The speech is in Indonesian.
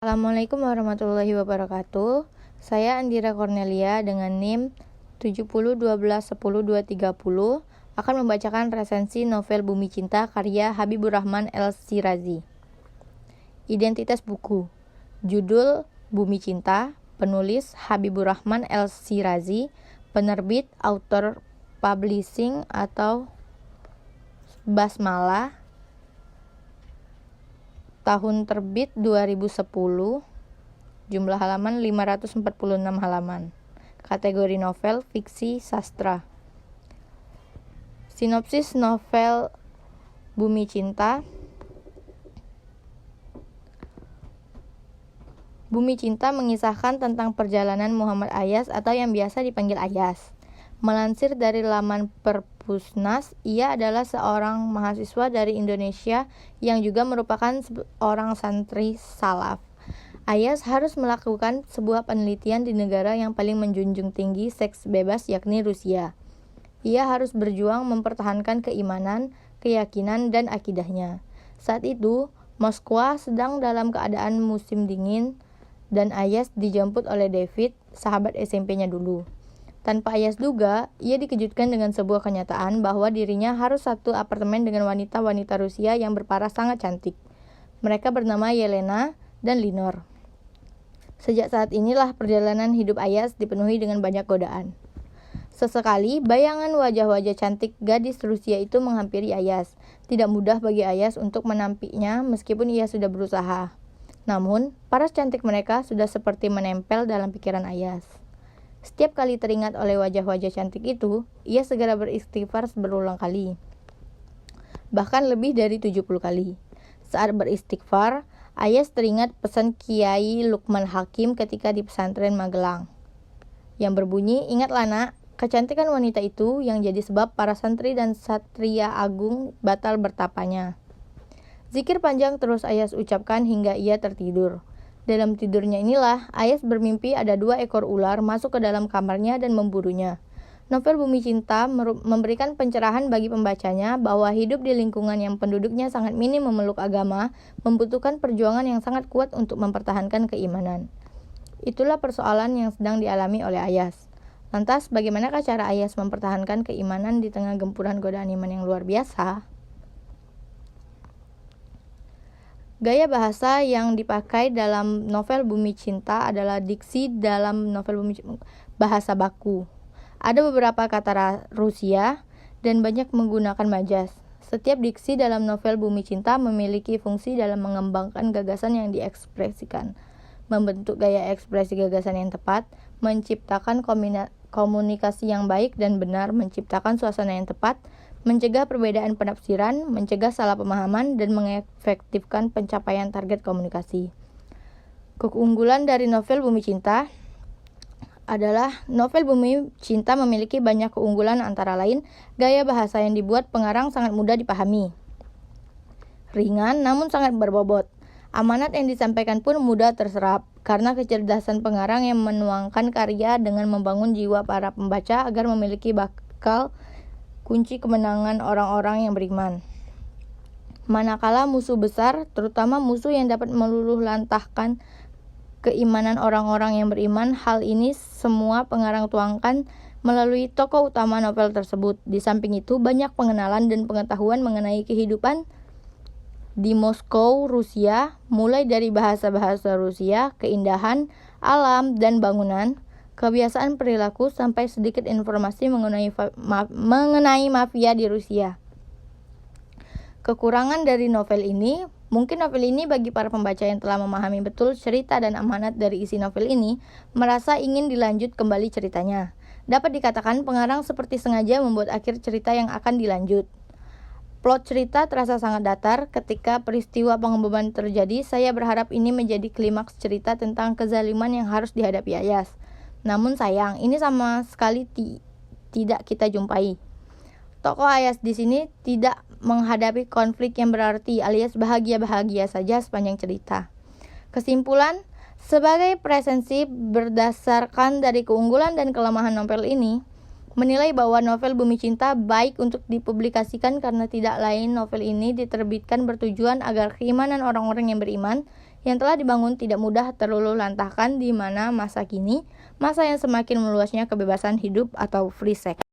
Assalamualaikum warahmatullahi wabarakatuh. Saya Andira Cornelia dengan NIM 7012110230 akan membacakan resensi novel Bumi Cinta karya Habibur Rahman El-Shirazi. Identitas buku. Judul Bumi Cinta, penulis Habibur Rahman El-Shirazi, penerbit Author Publishing atau Basmalah, tahun terbit 2010, jumlah halaman 546 halaman. Kategori novel fiksi sastra. Sinopsis novel Bumi Cinta. Bumi Cinta mengisahkan tentang perjalanan Muhammad Ayas atau yang biasa dipanggil Ayas. Melansir dari laman Perpusnas, ia adalah seorang mahasiswa dari Indonesia yang juga merupakan seorang santri salaf. Ayas harus melakukan sebuah penelitian di negara yang paling menjunjung tinggi seks bebas, yakni Rusia. Ia harus berjuang mempertahankan keimanan, keyakinan, dan akidahnya. Saat itu, Moskwa sedang dalam keadaan musim dingin dan Ayas dijemput oleh David, sahabat SMP-nya dulu. Tanpa Ayas duga, ia dikejutkan dengan sebuah kenyataan bahwa dirinya harus satu apartemen dengan wanita-wanita Rusia yang berparas sangat cantik. Mereka bernama Yelena dan Linor. Sejak saat inilah perjalanan hidup Ayas dipenuhi dengan banyak godaan. Sesekali, bayangan wajah-wajah cantik gadis Rusia itu menghampiri Ayas. Tidak mudah bagi Ayas untuk menampiknya meskipun ia sudah berusaha. Namun, paras cantik mereka sudah seperti menempel dalam pikiran Ayas. Setiap kali teringat oleh wajah-wajah cantik itu, ia segera beristighfar berulang kali. Bahkan lebih dari 70 kali. Saat beristighfar, Ayas teringat pesan Kiai Lukman Hakim ketika di pesantren Magelang, yang berbunyi, "Ingatlah nak, kecantikan wanita itu yang jadi sebab para santri dan satria agung batal bertapanya." Zikir panjang terus Ayas ucapkan hingga ia tertidur. Dalam tidurnya inilah, Ayas bermimpi ada 2 ekor ular masuk ke dalam kamarnya dan memburunya. Novel Bumi Cinta memberikan pencerahan bagi pembacanya bahwa hidup di lingkungan yang penduduknya sangat minim memeluk agama membutuhkan perjuangan yang sangat kuat untuk mempertahankan keimanan. Itulah persoalan yang sedang dialami oleh Ayas. Lantas, bagaimanakah cara Ayas mempertahankan keimanan di tengah gempuran godaan iman yang luar biasa? Gaya bahasa yang dipakai dalam novel Bumi Cinta adalah diksi dalam novel Bumi Cinta, bahasa baku. Ada beberapa kata Rusia dan banyak menggunakan majas. Setiap diksi dalam novel Bumi Cinta memiliki fungsi dalam mengembangkan gagasan yang diekspresikan, membentuk gaya ekspresi gagasan yang tepat, menciptakan komunikasi yang baik dan benar, menciptakan suasana yang tepat, mencegah perbedaan penafsiran, mencegah salah pemahaman, dan mengefektifkan pencapaian target komunikasi. Keunggulan dari novel Bumi Cinta adalah novel Bumi Cinta memiliki banyak keunggulan, antara lain gaya bahasa yang dibuat pengarang sangat mudah dipahami, ringan namun sangat berbobot. Amanat yang disampaikan pun mudah terserap karena kecerdasan pengarang yang menuangkan karya dengan membangun jiwa para pembaca agar memiliki bakal kunci kemenangan orang-orang yang beriman. Manakala musuh besar, terutama musuh yang dapat meluluh lantahkan keimanan orang-orang yang beriman, hal ini semua pengarang tuangkan melalui tokoh utama novel tersebut. Di samping itu, banyak pengenalan dan pengetahuan mengenai kehidupan di Moskow, Rusia, mulai dari bahasa-bahasa Rusia, keindahan, alam, dan bangunan, kebiasaan perilaku, sampai sedikit informasi mengenai mafia di Rusia. Kekurangan dari novel ini, mungkin novel ini bagi para pembaca yang telah memahami betul cerita dan amanat dari isi novel ini, merasa ingin dilanjut kembali ceritanya. Dapat dikatakan pengarang seperti sengaja membuat akhir cerita yang akan dilanjut. Plot cerita terasa sangat datar. Ketika peristiwa pengeboman terjadi, saya berharap ini menjadi klimaks cerita tentang kezaliman yang harus dihadapi Ayas. Namun sayang, ini sama sekali tidak kita jumpai. Tokoh Ayas di sini tidak menghadapi konflik yang berarti, alias bahagia-bahagia saja sepanjang cerita. Kesimpulan, sebagai presensi berdasarkan dari keunggulan dan kelemahan novel ini, menilai bahwa novel Bumi Cinta baik untuk dipublikasikan karena tidak lain novel ini diterbitkan bertujuan agar keimanan orang-orang yang beriman yang telah dibangun tidak mudah terluluh lantahkan di mana masa kini, masa yang semakin meluasnya kebebasan hidup atau free sex.